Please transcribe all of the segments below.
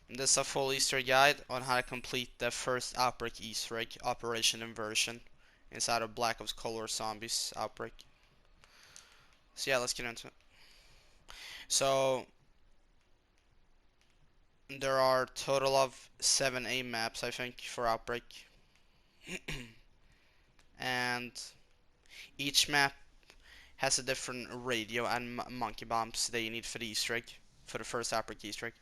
This is a full Easter egg guide on how to complete the first Outbreak Easter egg, Operation Inversion, inside of Black Ops ColdWar Zombies Outbreak. So yeah, let's get into it. So there are a total of 7 A maps, I think, for Outbreak. And each map has a different radio and monkey bombs that you need for the Easter egg, for the first Outbreak Easter egg.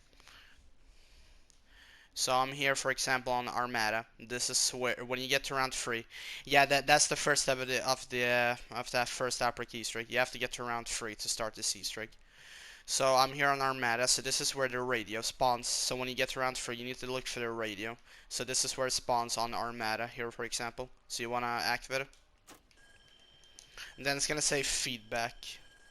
So I'm here, for example, on Armada. This is where when you get to round 3, yeah, that's the first step of that first Outbreak Easter egg. You have to get to round 3 to start this Easter egg. So I'm here on Armada. So this is where the radio spawns. So when you get to round 3, you need to look for the radio. So this is where it spawns on Armada here, for example. So you wanna activate it, and then it's gonna say feedback.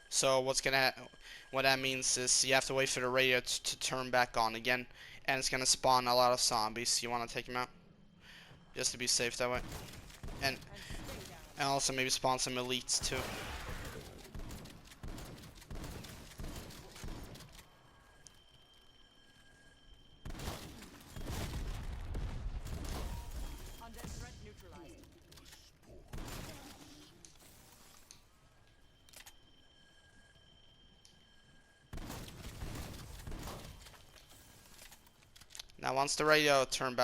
So what that means is you have to wait for the radio to turn back on again, and it's gonna spawn a lot of zombies. You wanna take them out, just to be safe that way, and also maybe spawn some elites too. Now once the radio turns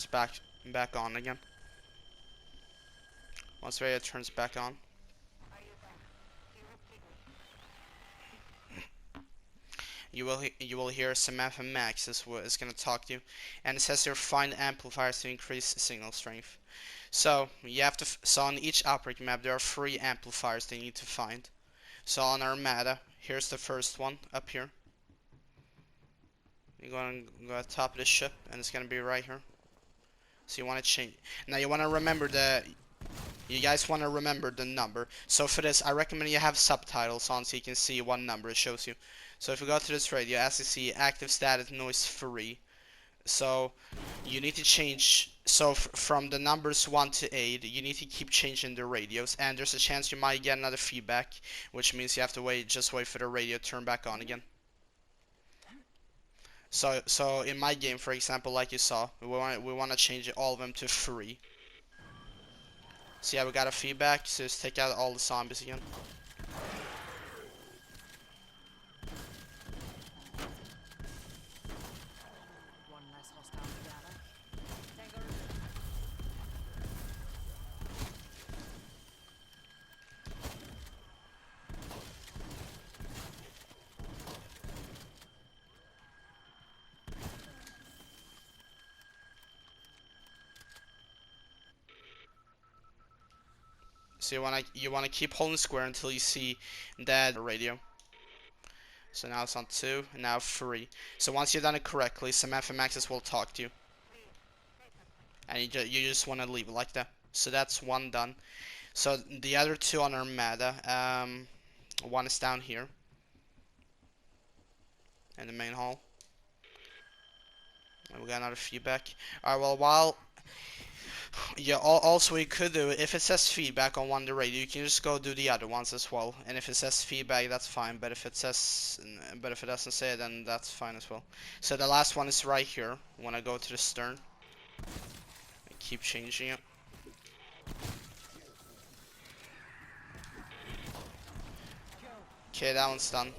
back on again. Once the radio turns back on, you will hear Samantha Max is what is gonna talk to you, and it says here find amplifiers to increase signal strength. So you have to so on each Outbreak map there are 3 amplifiers that you need to find. So on Armada, here's the first one up here. You're going to go to the top of the ship, and it's going to be right here. So you want to change. Now you want to remember you guys want to remember the number. So for this, I recommend you have subtitles on so you can see what number it shows you. So if you go to this radio, as you see, active status noise free. So you need to change. So from the numbers 1 to 8, you need to keep changing the radios, and there's a chance you might get another feedback, which means you have to just wait for the radio to turn back on again. So in my game, for example, like you saw, we want to change all of them to 3. So yeah, we got a feedback. So just take out all the zombies again. So you wanna keep holding square until you see that radio. So now it's on 2, and now 3. So once you've done it correctly, Samantha Maxis will talk to you, and you just want to leave it like that. So that's 1 done. So the other 2 on Armada, 1 is down here in the main hall, and we got another feedback. Alright, well yeah, also you could do, if it says feedback on one of the radio, you can just go do the other ones as well. And if it says feedback, that's fine. But if it doesn't say it, then that's fine as well. So the last one is right here. When I go to the stern, I keep changing it. Okay, that one's done.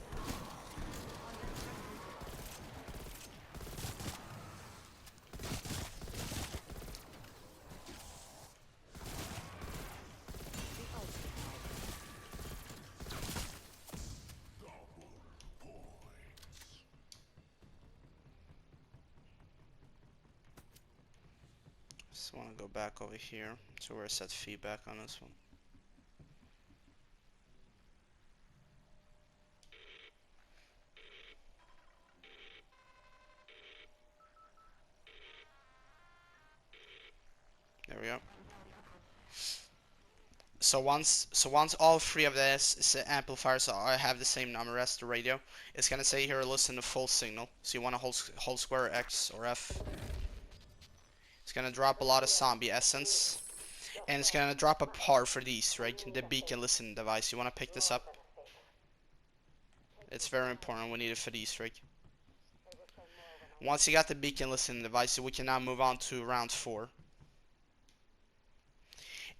Just want to go back over here to where it said feedback on this one. There we go. So once all 3 of these amplifiers have the same number as the radio, it's gonna say here listen to full signal. So you want to hold square X or F. It's gonna drop a lot of zombie essence, and it's gonna drop a part for the Easter egg, the beacon listening device. You want to pick this up. It's very important. We need it for the Easter egg. Once you got the beacon listening device, we can now move on to round 4.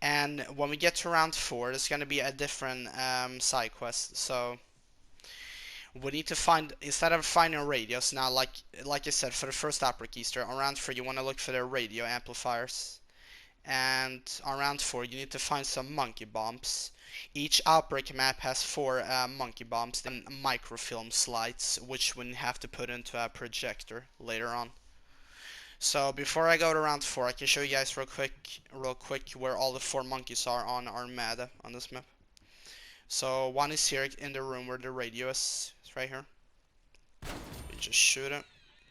And when we get to round 4, there's going to be a different side quest. So we need to find, instead of finding radios, now like I said, for the first Outbreak Easter, on round 3 you want to look for the radio amplifiers. And on round 4 you need to find some monkey bombs. Each Outbreak map has 4 monkey bombs and microfilm slides, which we have to put into a projector later on. So before I go to round 4, I can show you guys real quick where all the 4 monkeys are on Armada on this map. So one is here in the room where the radio is. It's right here. You just shoot it,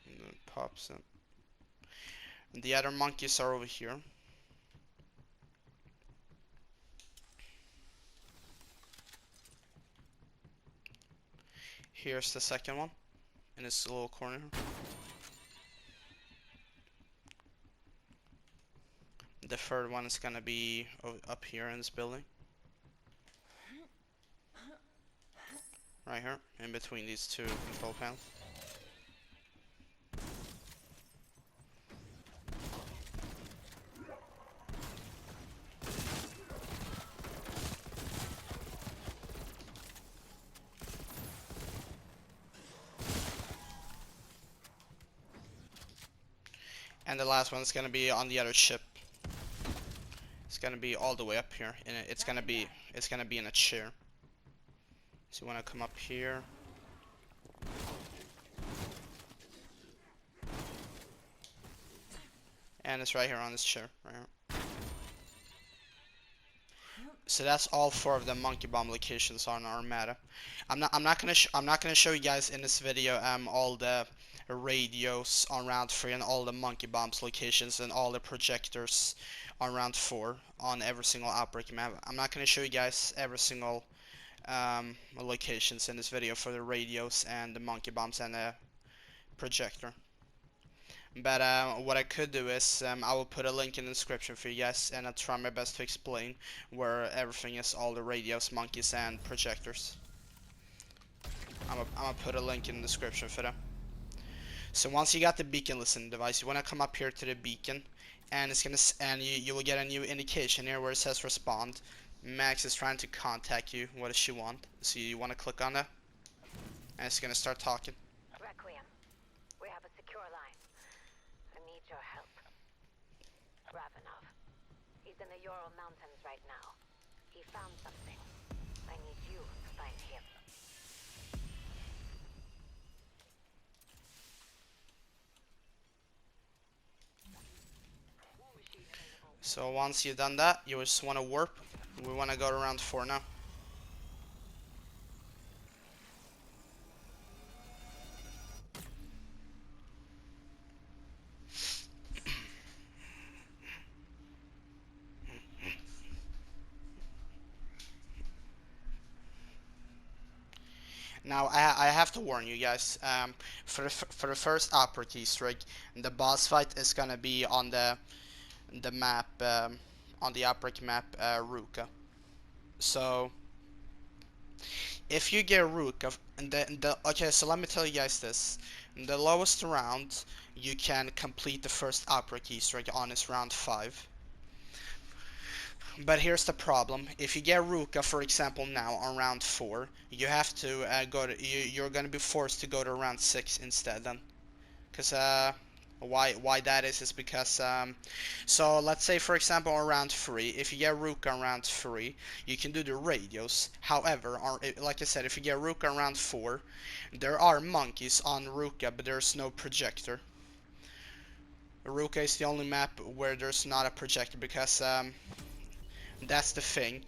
and then it pops in. And the other monkeys are over here. Here's the second one in this little corner. The third one is gonna be up here in this building. Right here, in between these 2 control panels. And the last one is gonna be on the other ship. It's gonna be all the way up here, and it's gonna be in a chair. So you wanna come up here. And it's right here on this chair, right here. So that's all 4 of the monkey bomb locations on Armada. I'm not gonna show you guys in this video all the radios on round 3 and all the monkey bombs locations and all the projectors on round 4 on every single Outbreak map. I'm not gonna show you guys every single locations in this video for the radios and the monkey bombs and the projector. But what I could do is I will put a link in the description for you guys, and I'll try my best to explain where everything is, all the radios, monkeys, and projectors. I'm gonna put a link in the description for that. So once you got the beacon listening device, you wanna come up here to the beacon, and it's gonna you will get a new indication here where it says respond. Max is trying to contact you. What does she want? So you wanna click on that, and it's gonna start talking. Requiem, we have a secure line. I need your help. Ravenov. He's in the Ural Mountains right now. He found something. I need you to find him. So once you've done that, you just want to warp. We want to go to round 4 now. Now I have to warn you guys. For the first Outbreak Easter egg, the boss fight is gonna be on the map, on the Outbreak map, Ruka. So if you get Ruka, okay, so let me tell you guys this: in the lowest round, you can complete the first Outbreak Easter egg on this round 5. But here's the problem: if you get Ruka, for example, now on round 4, you have to you're gonna be forced to go to round 6 instead then, because why that is because so let's say for example on round 3, if you get Ruka on round 3, you can do the radios. However, like I said, if you get Ruka on round 4, there are monkeys on Ruka, but there's no projector. Ruka is the only map where there's not a projector because that's the thing.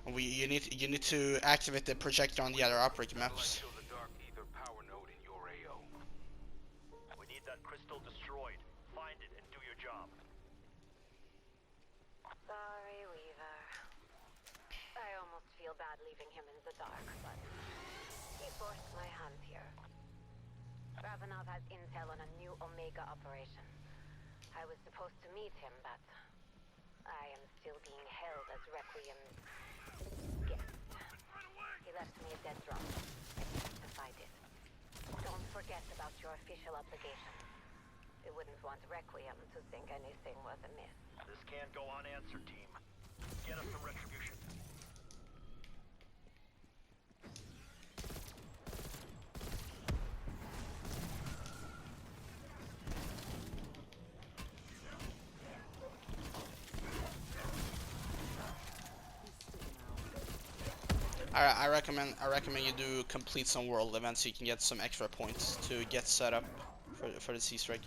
You need to activate the projector on the other Outbreak maps. We need that crystal destroyed. Find it and do your job. Sorry, Weaver. I almost feel bad leaving him in the dark, but he forced my hand here. Ravenov has intel on a new Omega operation. I was supposed to meet him, but I am still being held as Requiem's guest. He left me a dead drop. I need to find it. Don't forget about your official obligation. They wouldn't want Requiem to think anything was amiss. This can't go unanswered, team. Get us some retribution. I recommend you do complete some world events so you can get some extra points to get set up for the sea strike.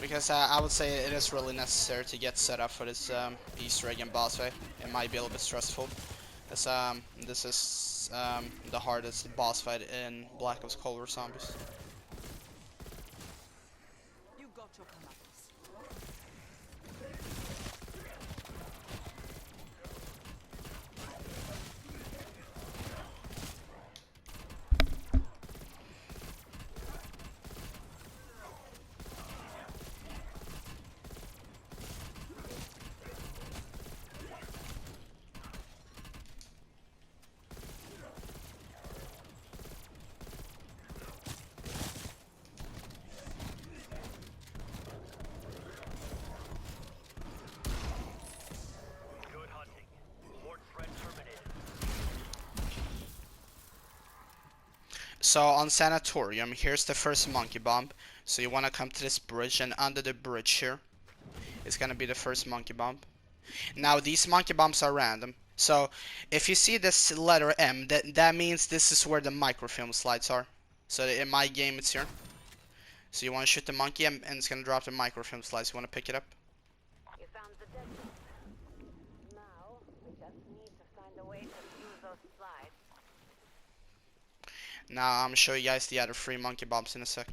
Because I would say it is really necessary to get set up for this Easter egg and boss fight. It might be a little bit stressful, as this is the hardest boss fight in Black Ops ColdWar Zombies. You got your comeuppance. Good hunting. Horde threat terminated. So on Sanatorium, here's the first monkey bomb. So you want to come to this bridge, and under the bridge here is gonna be the first monkey bomb. Now these monkey bombs are random. So if you see this letter M, that means this is where the microfilm slides are. So in my game it's here. So you want to shoot the monkey and it's gonna drop the microfilm slides. You want to pick it up. You found the dead zone. Now, we just need to find a way to use those slides. Now I'm gonna show you guys the other 3 monkey bombs in a sec.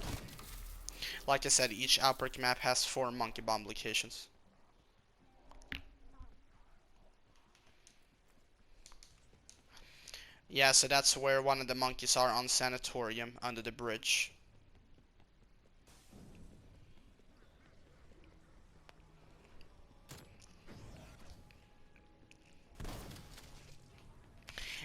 Like I said, each Outbreak map has 4 monkey bomb locations. Yeah, so that's where one of the monkeys are on Sanatorium, under the bridge.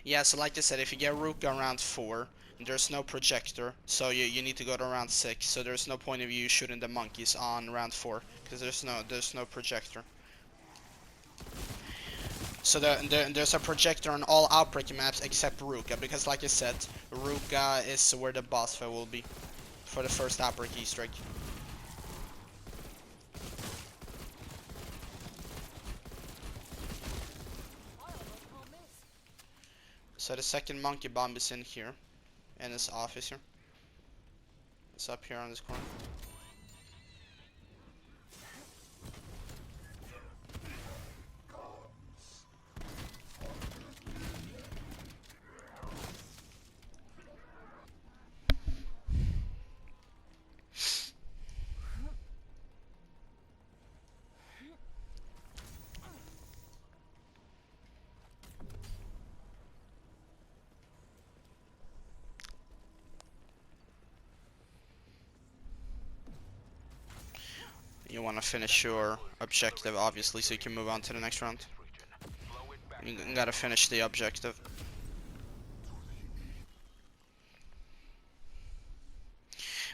Yeah, so like I said, if you get Ruka around 4, there's no projector, so you need to go to round 6. So there's no point of you shooting the monkeys on round 4, because there's no projector. So there's a projector on all Outbreak maps except Ruka, because like I said, Ruka is where the boss fight will be for the first Outbreak Easter egg. So the second monkey bomb is in here, in this office here. It's up here on this corner. You want to finish your objective, obviously, so you can move on to the next round. You gotta finish the objective.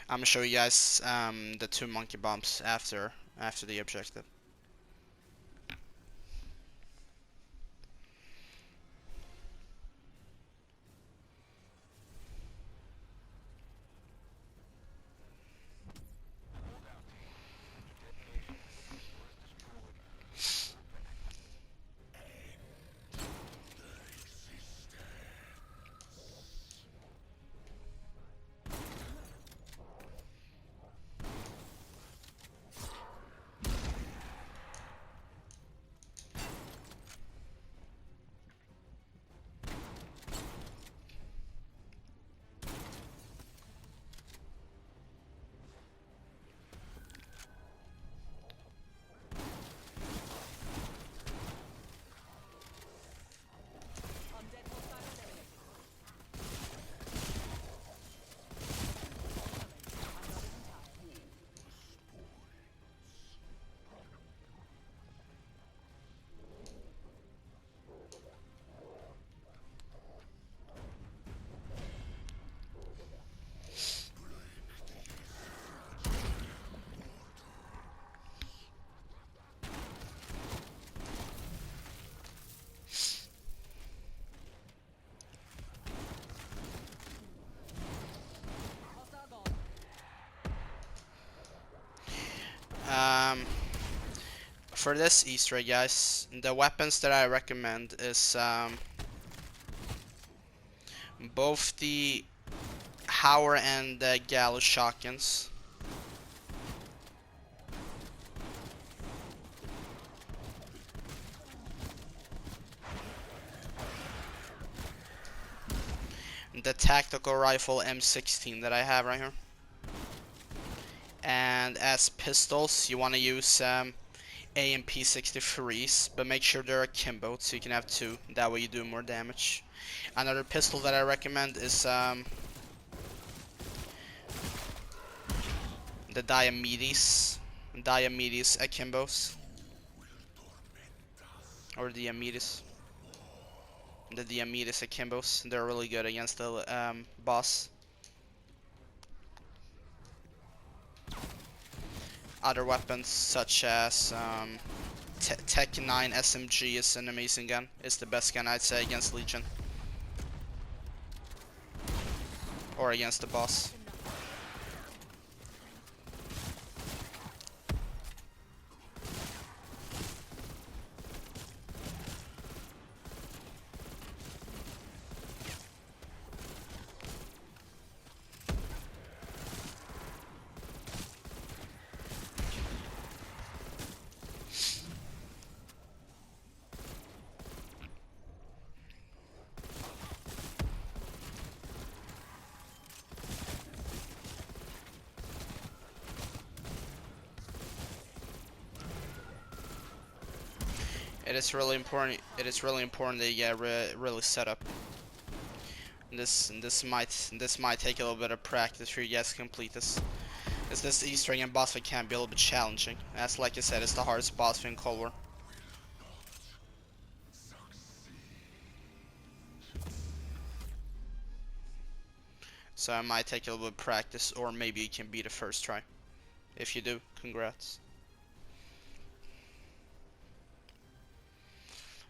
I'm gonna show you guys the 2 monkey bombs after the objective. For this Easter egg, guys, the weapons that I recommend is both the Hauer and the Gallows shotguns. The tactical rifle M16 that I have right here. And as pistols, you want to use AMP63s, but make sure they're akimbo so you can have two. That way you do more damage. Another pistol that I recommend is the Diomedes akimbos, or Diomedes. The Diomedes akimbos. They're really good against the boss. Other weapons such as Tech 9 SMG is an amazing gun. It's the best gun I'd say against Legion. Or against the boss. It is really important. It is really important that you get really set up. This might take a little bit of practice for you guys to complete this. As this Easter egg and boss fight can be a little bit challenging. As like I said, it's the hardest boss fight in Cold War. So it might take a little bit of practice, or maybe you can beat the first try. If you do, congrats.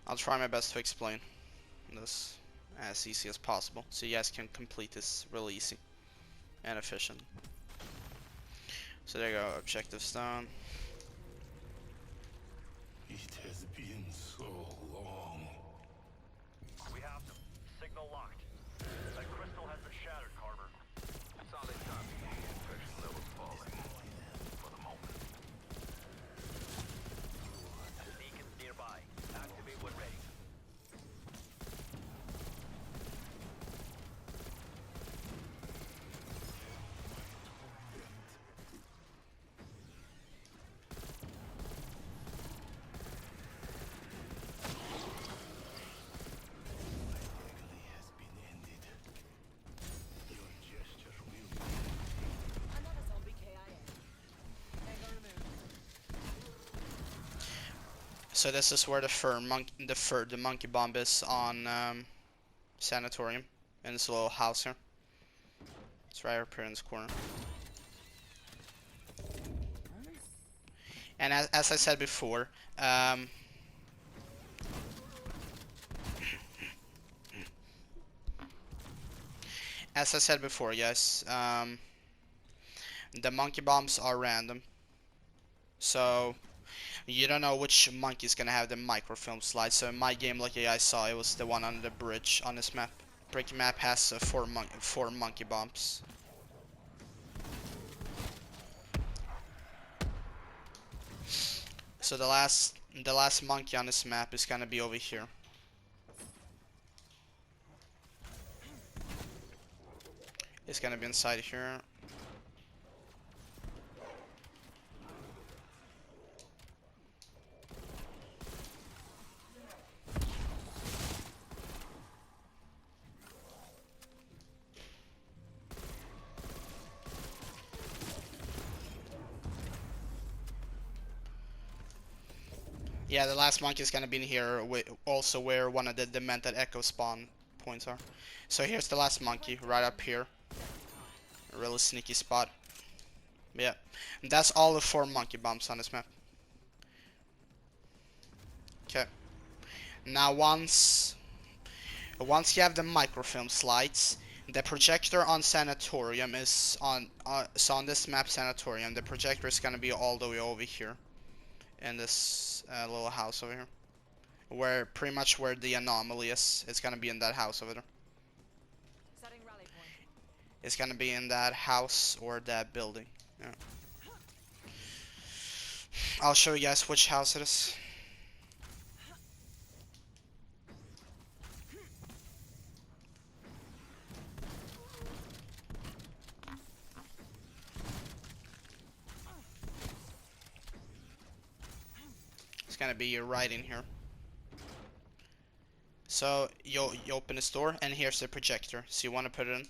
I'll try my best to explain this as easy as possible, so you guys can complete this really easy and efficient. So there you go, objectives done. It has been so long. We have them. Signal locked. That crystal has been shattered, Carver. Solid copy. Infection levels falling. For the moment. Beacons nearby. Activate when ready. Another zombie KIA. Tango removed. So this is where the monkey bomb is on Sanatorium, in this little house here. It's right up here in this corner. And as I said before, guys, the monkey bombs are random. So you don't know which monkey is gonna have the microfilm slide. So in my game, like you guys saw, it was the one on the bridge on this map. Breaking map has four monkey bombs. So the last monkey on this map is gonna be over here. It's gonna be inside here. Yeah, the last monkey is gonna be in here, also where one of the demented echo spawn points are. So here's the last monkey, right up here. A really sneaky spot. Yeah, and that's all the 4 monkey bombs on this map. Okay. Now once you have the microfilm slides, the projector on Sanatorium is on. So on this map, Sanatorium, the projector is gonna be all the way over here. in this little house over here. Where pretty much where the anomaly is. It's gonna be in that house over there. Setting rally point. It's gonna be in that house or that building. Yeah. I'll show you guys which house it is. It's gonna be right in here. So you open this door and here's the projector. So you want to put it in.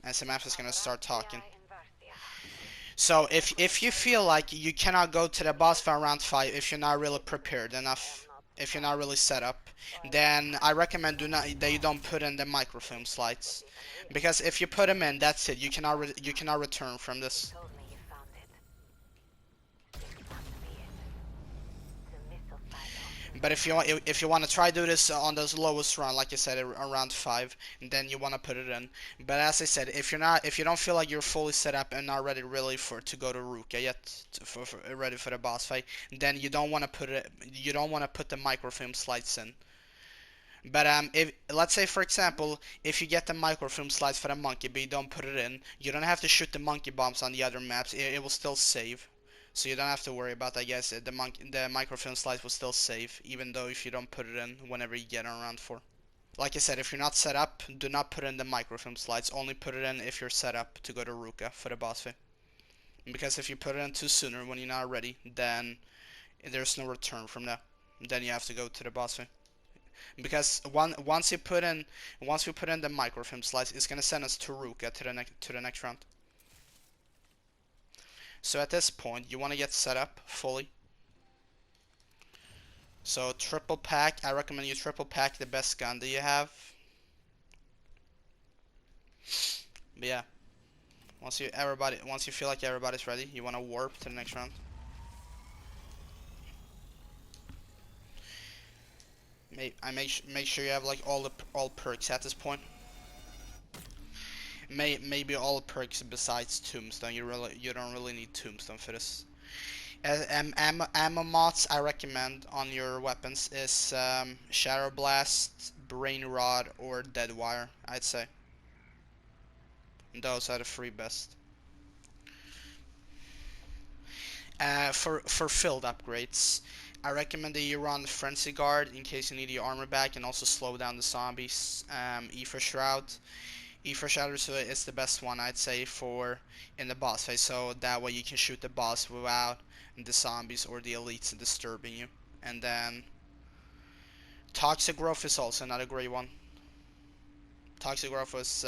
And Samantha's is gonna start talking. So if you feel like you cannot go to the boss fight round 5 if you're not really prepared enough, if you're not really set up, then I recommend that you don't put in the microfilm slides, because if you put them in, that's it. You cannot return from this. Told me you found it. This must be it. The missile silo. But if you want to try do this on those lowest run, like I said, around 5, then you want to put it in. But as I said, if you don't feel like you're fully set up and not ready really to go to Ruka yet, ready for the boss fight, then you don't want to put the microfilm slides in. But if let's say for example, if you get the microfilm slides for the monkey, but you don't put it in, you don't have to shoot the monkey bombs on the other maps. It will still save. So you don't have to worry about that. I guess the microfilm slides will still save, even though if you don't put it in whenever you get on round 4. Like I said, if you're not set up, do not put in the microfilm slides. Only put it in if you're set up to go to Ruka for the boss fight. Because if you put it in too sooner when you're not ready, then there's no return from that. Then you have to go to the boss fight. Because once we put in the microfilm slides, it's gonna send us to Ruka to the next round. So at this point, you want to get set up fully. So triple pack, I recommend you triple pack the best gun that you have. But yeah, once you feel like everybody's ready, you want to warp to the next round. Make sure you have like all perks at this point. Maybe all perks besides Tombstone. You don't really need Tombstone for this. Ammo mods I recommend on your weapons is Shadow Blast, Brain Rod, or Dead Wire. I'd say those are the 3 best. For field upgrades, I recommend that you run Frenzy Guard in case you need your armor back and also slow down the zombies. Ether Shroud. Ether Shroud is the best one, I'd say, for in the boss phase, so that way you can shoot the boss without the zombies or the elites disturbing you. And then Toxic Growth is also another great one. Toxic Growth is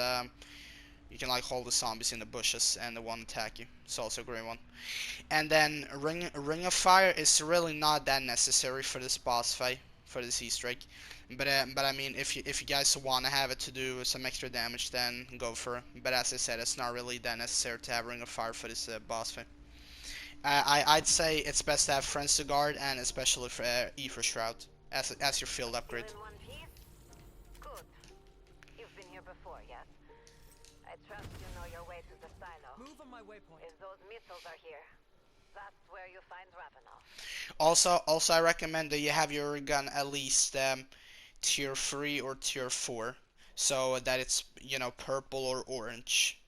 you can like hold the zombies in the bushes and they won't attack you. It's also a great one. And then Ring of Fire is really not that necessary for this boss fight, for this Easter egg. But I mean, if you guys want to have it to do some extra damage, then go for it. But as I said, it's not really that necessary to have Ring of Fire for this boss fight. I'd say it's best to have Frenzy Guard and especially for Ether Shroud as your field upgrade. In one piece? Good. You've been here before, yes? I trust you know your way to the silo. Move on my waypoint. If those missiles are here, that's where you find Ravenel. Also, I recommend that you have your gun at least tier 3 or tier 4, so that it's, you know, purple or orange.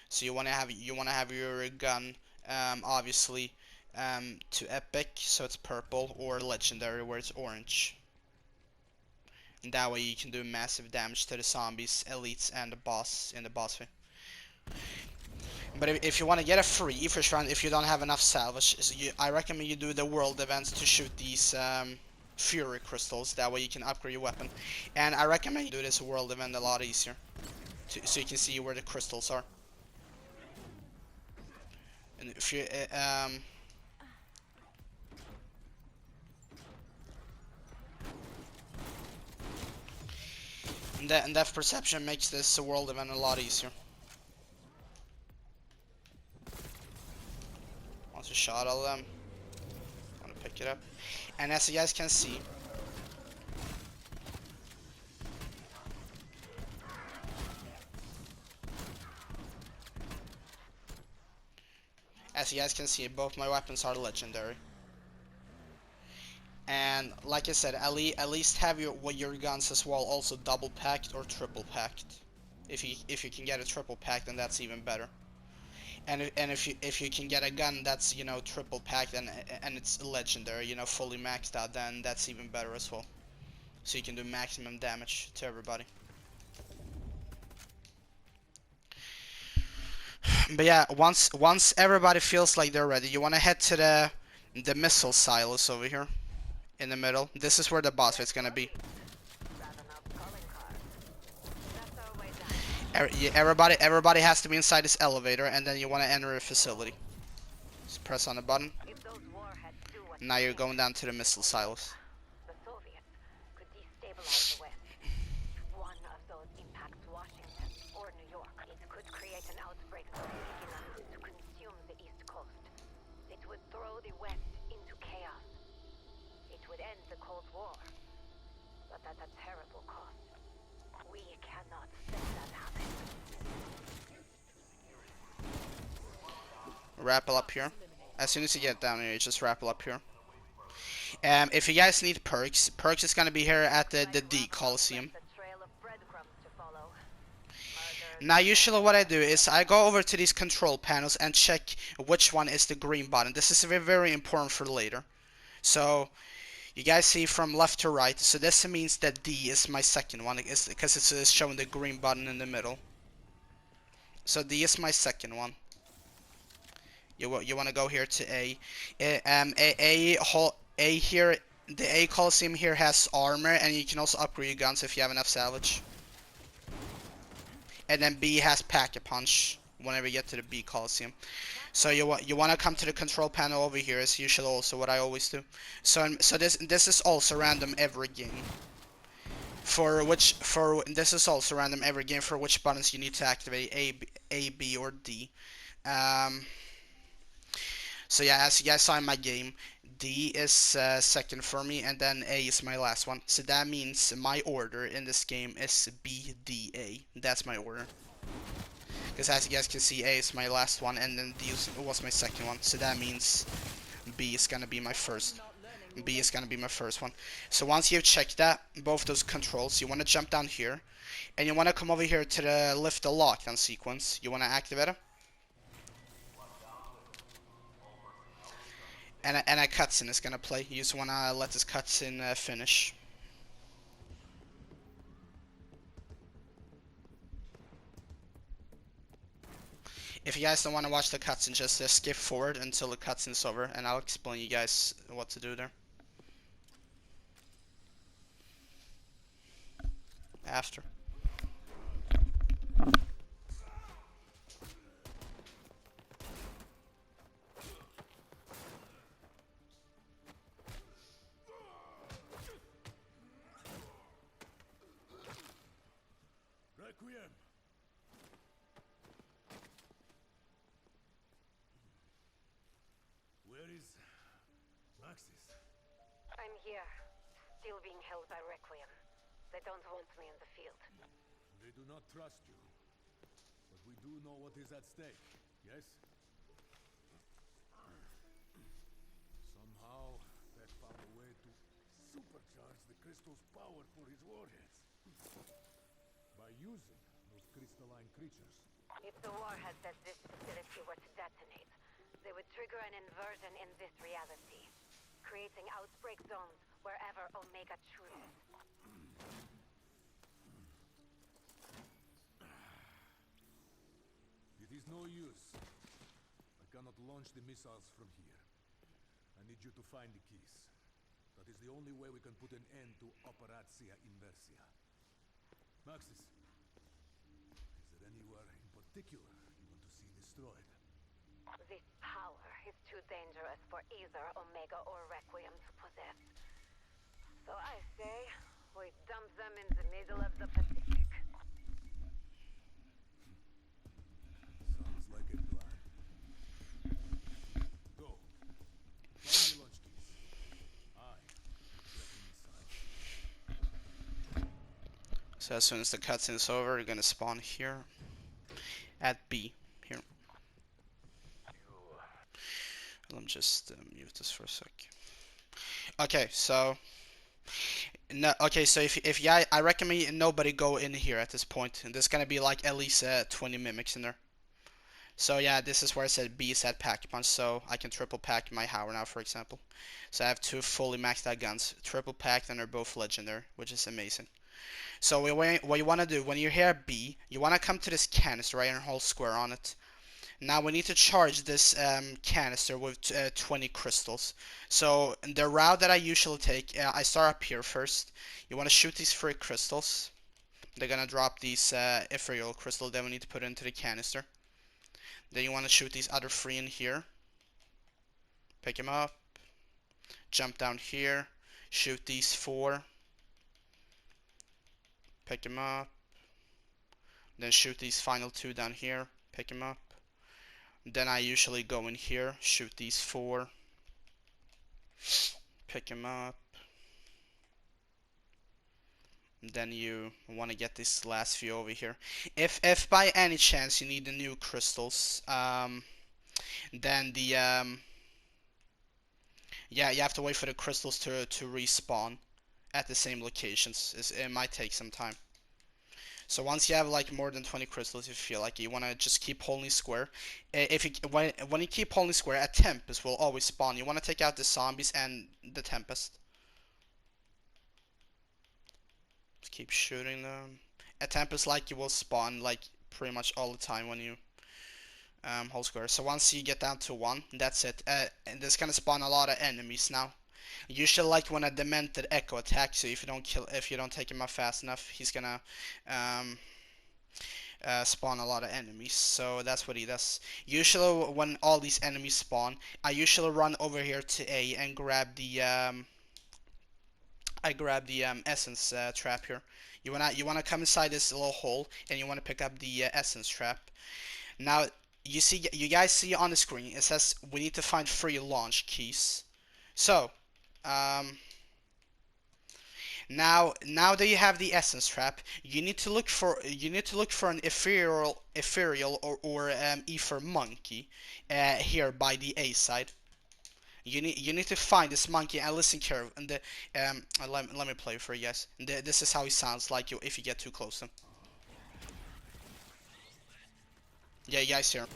So you want to have your gun obviously to epic, so it's purple, or legendary where it's orange. And that way you can do massive damage to the zombies, elites, and the boss in the boss fight. But if you want to get a free Ether Shroud, if you don't have enough salvage, I recommend you do the world events to shoot these Fury crystals. That way you can upgrade your weapon. And I recommend you do this world event a lot easier, so you can see where the crystals are. And if you and depth perception makes this world event a lot easier. Once you shot all of them, I'm gonna pick it up. And as you guys can see, both my weapons are legendary. And like I said, at least have your guns as well also double packed or triple packed. If you can get a triple pack, then that's even better. And if you can get a gun that's, you know, triple packed and it's legendary, you know, fully maxed out, then that's even better as well. So you can do maximum damage to everybody. But yeah, once everybody feels like they're ready, you want to head to the missile silos over here in the middle. This is where the boss fight's gonna be. Everybody has to be inside this elevator, and then you want to enter a facility. Just press on the button. Now you're going down to the missile silos. The Soviets could destabilize the West. One of those impacts Washington or New York. It could create an outbreak so big enough to consume the East Coast. It would throw the West into chaos. It would end the Cold War. But at a terrible cost. We cannot let that happen. Rappel up here. As soon as you get down here, you just rappel up here. If you guys need perks, perks is gonna be here at the D Coliseum. Now usually what I do is I go over to these control panels and check which one is the green button. This is very, very important for later. So you guys see from left to right. So this means that D is my second one, because it's showing the green button in the middle. So D is my second one. You want to go here to A. A here, the A Coliseum here has armor, and you can also upgrade your guns if you have enough salvage. And then B has pack-a-punch whenever you get to the B Coliseum. So you want to come to the control panel over here, as usual, also what I always do. So this is also random every game. This is also random every game for which buttons you need to activate, A, B, or D. So yeah, as you guys saw in my game, D is second for me, and then A is my last one. So that means my order in this game is B, D, A. That's my order. Because as you guys can see, A is my last one, and then D was my second one. So that means B is gonna be my first. B is gonna be my first one. So once you've checked that, both those controls, you want to jump down here, and you want to come over here to the lift the lockdown sequence. You want to activate it. And a cutscene is gonna play. You just wanna let this cutscene finish. If you guys don't want to watch the cutscene, just skip forward until the cutscene's over, and I'll explain you guys what to do there. After. Requiem. Where is Maxis? I'm here, still being held by Requiem. They don't want me in the field. They do not trust you. But we do know what is at stake, yes? Somehow, Peck found a way to supercharge the crystal's power for his warheads. By using those crystalline creatures. If the warhead that this facility were to detonate, they would trigger an inversion in this reality, creating outbreak zones wherever Omega chooses. It is no use. I cannot launch the missiles from here. I need you to find the keys. That is the only way we can put an end to Operatia Inversia. Maxis, is there anywhere in particular you want to see destroyed? This power is too dangerous for either Omega or Requiem to possess. So I say, we dump them in the middle of the Pacific. Sounds like a plan. Go. Find the launch keys. I will get inside. So as soon as the cutscene is over, you're gonna spawn here at B. Here. Let me just mute this for a sec. Okay, so no, okay, so if yeah, I recommend nobody go in here at this point. And there's gonna be like at least 20 mimics in there. So yeah, this is where I said B is at pack punch, so I can triple pack my Howard now, for example. So I have two fully maxed out guns, triple packed, and they're both legendary, which is amazing. So what you want to do when you're here at B, you want to come to this canister right and hold square on it. Now we need to charge this canister with 20 crystals. So the route that I usually take, I start up here first. You want to shoot these 3 crystals. They're gonna drop these ethereal crystal that we need to put into the canister. Then you want to shoot these other 3 in here. Pick them up. Jump down here. Shoot these 4. Pick them up. Then shoot these final 2 down here. Pick them up. Then I usually go in here, shoot these 4. Pick them up. Then you want to get this last few over here. If by any chance you need the new crystals, then the yeah, you have to wait for the crystals to respawn at the same locations. It might take some time. So once you have like more than 20 crystals, if you feel like you want to just keep holding square. If you when you keep holding square, a Tempest will always spawn. You want to take out the zombies and the Tempest. Just keep shooting them. A Tempest like you will spawn like pretty much all the time when you hold square. So once you get down to 1, that's it. And there's gonna spawn a lot of enemies now. Usually, like when a demented echo attacks you, if you don't take him out fast enough, he's gonna spawn a lot of enemies. So that's what he does. Usually, when all these enemies spawn, I usually run over here to A and grab the essence trap here. You wanna come inside this little hole and you wanna pick up the essence trap. Now you guys see on the screen it says we need to find 3 launch keys. So now that you have the essence trap, you need to look for an ethereal or ether monkey here by the A side. You need to find this monkey and listen carefully. And let me play for you guys. This is how he sounds like if you get too close to him. Yeah, you guys hear him.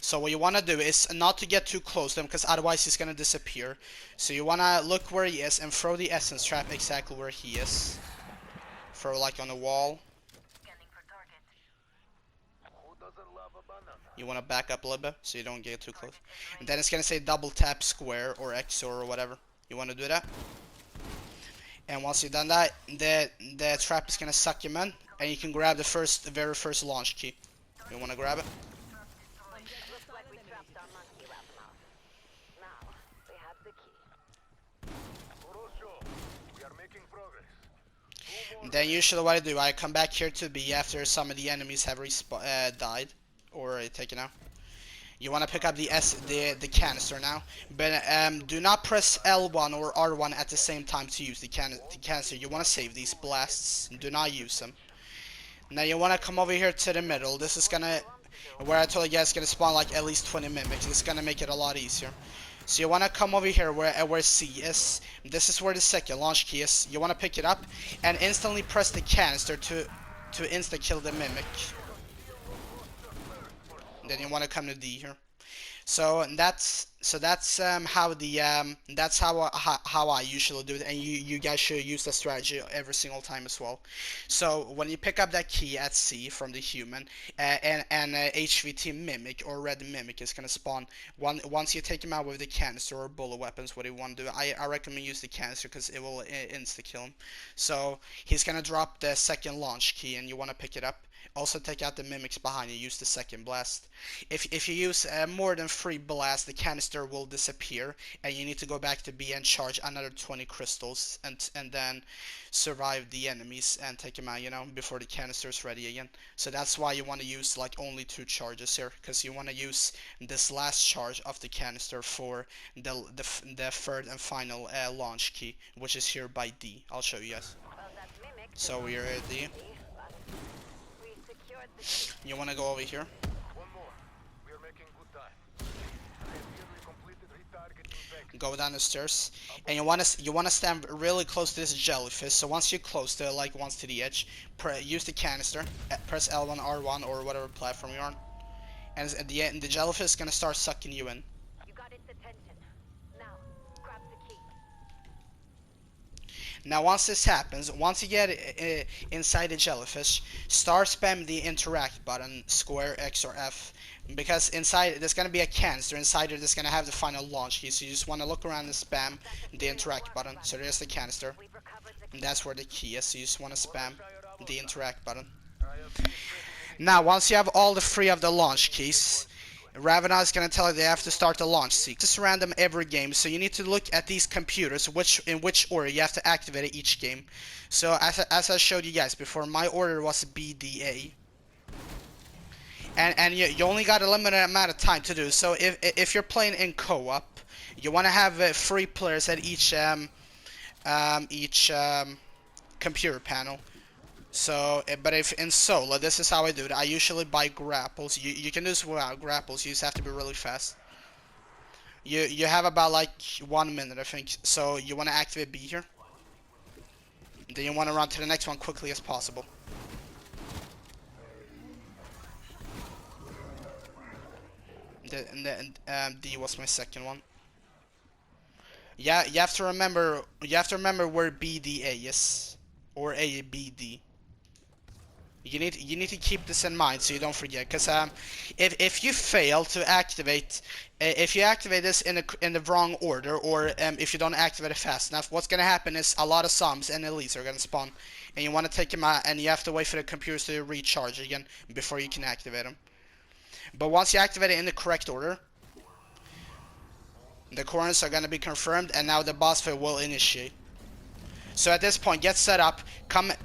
So what you want to do is not to get too close to him, because otherwise he's going to disappear. So you want to look where he is and throw the essence trap exactly where he is. Throw like on the wall. You want to back up a little bit so you don't get too close. And then it's going to say double tap square or X or whatever. You want to do that. And once you've done that, the trap is going to suck him in. And you can grab the very first launch key. You want to grab it. Then usually what I do, I come back here to B after some of the enemies have died or taken out. You want to pick up the canister now, but do not press L1 or R1 at the same time to use the canister. You want to save these blasts. Do not use them. Now you want to come over here to the middle. This is gonna, where I told you guys, gonna spawn like at least 20 mimics. It's gonna make it a lot easier. So you want to come over here where C is. This is where the second launch key is. You want to pick it up and instantly press the canister to insta kill the mimic. And then you want to come to D here. So that's how I usually do it, and you guys should use the strategy every single time as well. So when you pick up that key at C from the human, and HVT mimic or red mimic is gonna spawn. Once you take him out with the canister or bullet weapons, what you want to do, I recommend use the canister because it will insta kill him. So he's gonna drop the second launch key, and you want to pick it up. Also take out the mimics behind you, use the second blast. If you use more than 3 blasts, the canister will disappear and you need to go back to B and charge another 20 crystals and then survive the enemies and take them out, you know, before the canister is ready again. So that's why you want to use like only 2 charges here, because you want to use this last charge of the canister for the third and final launch key, which is here by D. I'll show you guys. So we are at D. You want to go over here. One more. We are making good time. Go down the stairs, and you wanna stand really close to this jellyfish. So once you're close to it, like once to the edge, use the canister, press L1, R1, or whatever platform you're on, and at the end, the jellyfish is gonna start sucking you in. You got its attention. Now, grab the key. Now once this happens, once you get inside the jellyfish, start spamming the interact button, square, X, or F, because inside there's gonna be a canister inside it that's gonna have the final launch key. So you just want to look around and spam the interact button. So there's the canister, We've recovered the and key. that's where the key is. So you just want to spam the interact button. Now once you have all the three of the launch keys, Ravana is going to tell you they have to start the launch sequence. This is random every game, so you need to look at these computers, in which order you have to activate it each game. So as I showed you guys before, my order was BDA. And you only got a limited amount of time to do. So if you're playing in co-op, you want to have 3 players at each computer panel. So, but if in solo, this is how I do it. I usually buy grapples. You can do this without grapples. You just have to be really fast. You have about like 1 minute, I think. So you want to activate B here. Then you want to run to the next one quickly as possible. D was my second one. Yeah, you have to remember. You have to remember where BDA is, or ABD. You need to keep this in mind so you don't forget. Cause if you fail to activate, if you activate this in the wrong order, or if you don't activate it fast enough, what's gonna happen is a lot of zombies and elites are gonna spawn, and you want to take them out, and you have to wait for the computers to recharge again before you can activate them. But once you activate it in the correct order, the coordinates are going to be confirmed, and now the boss fight will initiate. So at this point, get set up.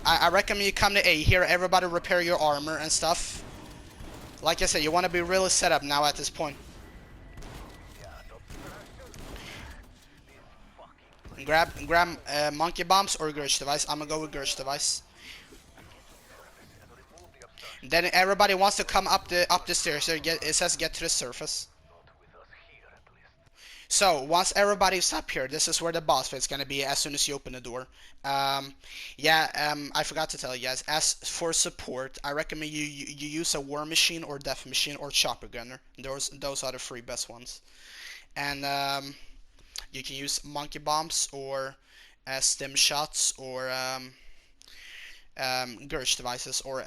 I recommend you come to A here. Everybody repair your armor and stuff. Like I said, you want to be really set up now at this point. Grab monkey bombs or Gurch device. I'm gonna go with Gurch device. Then everybody wants to come up the stairs. There, it says get to the surface. So once everybody's up here, this is where the boss fight is gonna be as soon as you open the door. I forgot to tell you guys. As for support, I recommend you use a war machine or death machine or chopper gunner. Those are the 3 best ones. And you can use monkey bombs or stim shots or Gurch devices or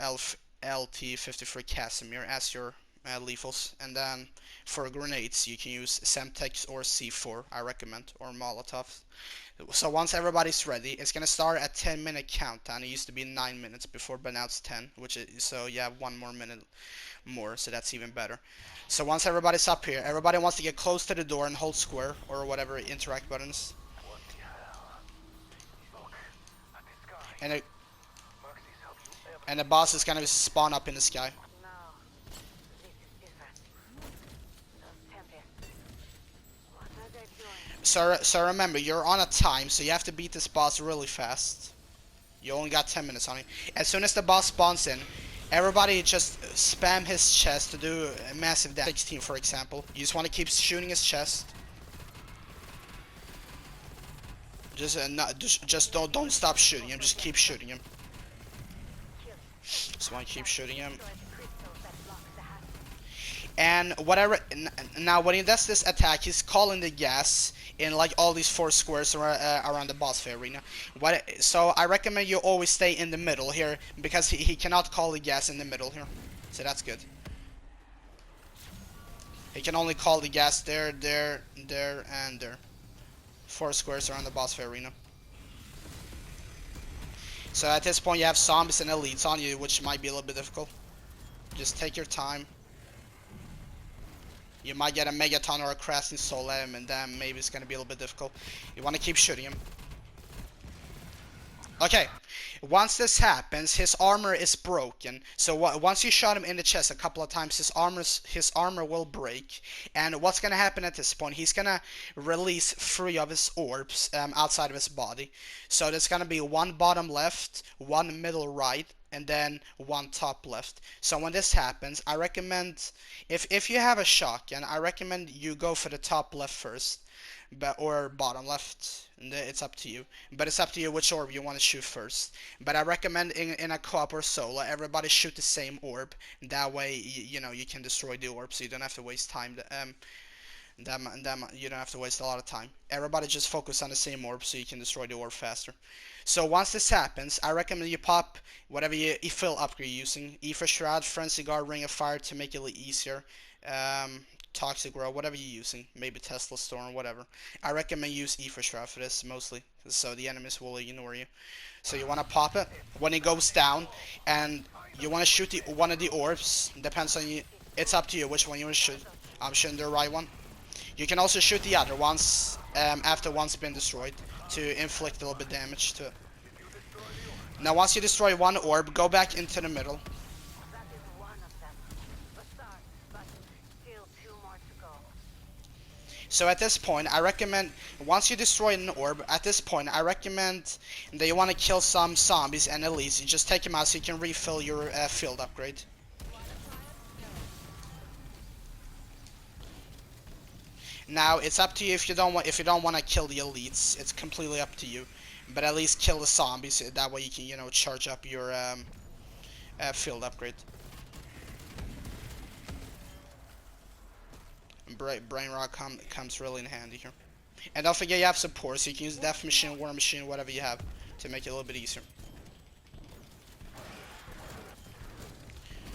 LT-53 Casimir as your lethals. And then for grenades you can use Semtex or C4, I recommend, or Molotovs. So once everybody's ready, it's gonna start at 10-minute countdown. It used to be 9 minutes before, but now it's 10, so you have 1 more minute more, so that's even better. So once everybody's up here, everybody wants to get close to the door and hold square or whatever interact buttons. And the boss is gonna spawn up in the sky. No, this is different. Those tempests. What are they doing? So remember, you're on a time, so you have to beat this boss really fast. You only got 10 minutes on it. As soon as the boss spawns in, everybody just spam his chest to do a massive damage. 16, for example. You just want to keep shooting his chest. Just don't stop shooting him. Just keep shooting him. Just want to keep shooting him. And whatever. Now, when he does this attack, he's calling the gas in like all these 4 squares around the boss fight arena. So I recommend you always stay in the middle here, because he cannot call the gas in the middle here. So that's good. He can only call the gas there, and there. 4 squares around the boss fight arena. So at this point you have zombies and elites on you, which might be a little bit difficult. Just take your time. You might get a megaton or a crashing soul at him, and then maybe it's gonna be a little bit difficult. You want to keep shooting him. Okay, once this happens, his armor is broken. So once you shot him in the chest a couple of times, his armor will break. And what's gonna happen at this point? He's gonna release 3 of his orbs outside of his body. So there's gonna be 1 bottom left, 1 middle right, and then one top left. So when this happens, I recommend, if you have a shotgun, I recommend you go for the top left first, or bottom left. It's up to you. But it's up to you which orb you want to shoot first. But I recommend in a co-op or solo, everybody shoot the same orb. That way, you know, you can destroy the orb, so you don't have to waste time. You don't have to waste a lot of time. Everybody just focus on the same orb so you can destroy the orb faster. So once this happens, I recommend you pop whatever you fill upgrade you're using. Ether Shroud, Frenzy Guard, Ring of Fire to make it a little easier. Toxic Row, whatever you're using. Maybe Tesla Storm, whatever. I recommend use Ether Shroud for this mostly, so the enemies will ignore you. So you want to pop it when it goes down, and you want to shoot one of the orbs. Depends on you. It's up to you which one you want to shoot. I'm shooting the right one. You can also shoot the other ones after one's been destroyed to inflict a little bit damage to it. Now once you destroy one orb, go back into the middle. That is one of them. A start, but still 2 more to go. So at this point, I recommend, once you destroy an orb, at this point, I recommend that you want to kill some zombies and elites. You just take them out so you can refill your field upgrade. Now it's up to you if you don't want to kill the elites. It's completely up to you. But at least kill the zombies. That way you can, you know, charge up your field upgrade. Brain Rock comes really in handy here. And don't forget you have support, so you can use Death Machine, War Machine, whatever you have to make it a little bit easier.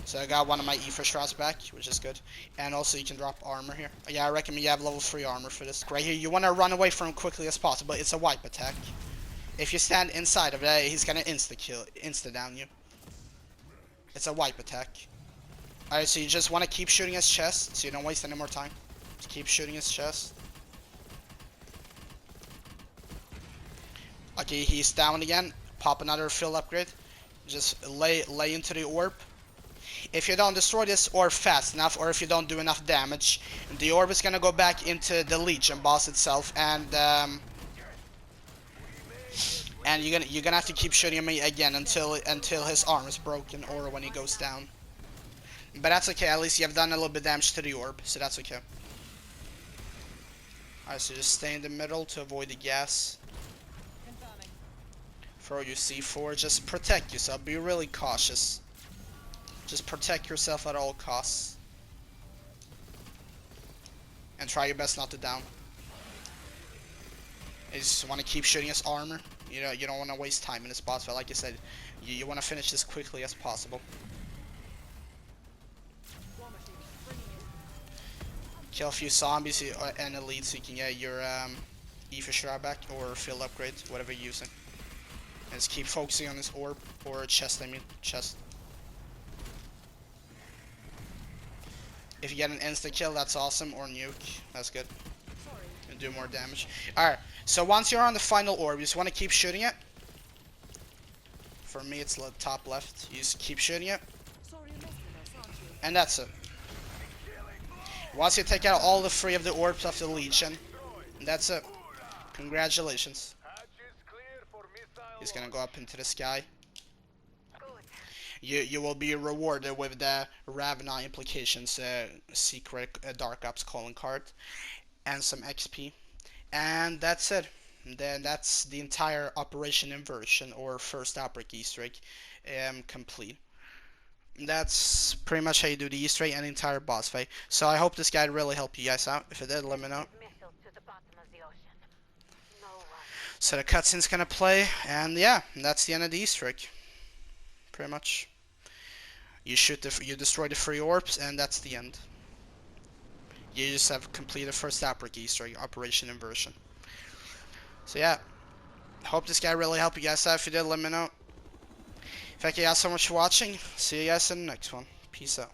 So I got one of my Ether Shrouds back, which is good. And also you can drop armor here. Yeah, I recommend you have level 3 armor for this. Right here, you want to run away from him quickly as possible. It's a wipe attack. If you stand inside of it, he's gonna insta-down you. It's a wipe attack. Alright, so you just want to keep shooting his chest, so you don't waste any more time. Just keep shooting his chest. Okay, he's down again. Pop another field upgrade. Just lay into the orb. If you don't destroy this orb fast enough, or if you don't do enough damage, the orb is gonna go back into the Legion boss itself, and you're gonna have to keep shooting him again until his arm is broken, or when he goes down. But that's okay. At least you have done a little bit of damage to the orb, so that's okay. Alright, so just stay in the middle to avoid the gas. Confirming. Throw your C4. Just protect yourself. Be really cautious. Just protect yourself at all costs. And try your best not to down. You just want to keep shooting his armor. You know, you don't want to waste time in this boss fight. Like I said, you want to finish this quickly as possible. War machine. Bringing in. Kill a few zombies and elites so you can get your Ether Shroud back or field upgrade, whatever you're using. And just keep focusing on this orb, or chest, I mean, chest. If you get an insta kill, that's awesome, or nuke, that's good. Sorry. And do more damage. Alright, so once you're on the final orb, you just want to keep shooting it. For me, it's the top left. You just keep shooting it. Sorry you're missing us, aren't you? And that's it. Once you take out all the 3 of the orbs of the Legion, that's it. Congratulations. He's gonna go up into the sky. You will be rewarded with the Ravena Implications secret Dark Ops calling card and some XP. And that's it. Then that's the entire Operation Inversion, or first Outbreak Easter egg, complete. That's pretty much how you do the Easter egg and the entire boss fight. So I hope this guide really helped you guys out. If it did, let me know. Missiles to the bottom of the ocean. No one. So the cutscene's gonna play, and yeah, that's the end of the Easter egg. Pretty much. You destroy the 3 orbs, and that's the end. You just have completed first Outbreak Easter egg, Operation Inversion. So yeah, hope this guy really helped you guys out. If you did, let me know. Thank you guys so much for watching. See you guys in the next one. Peace out.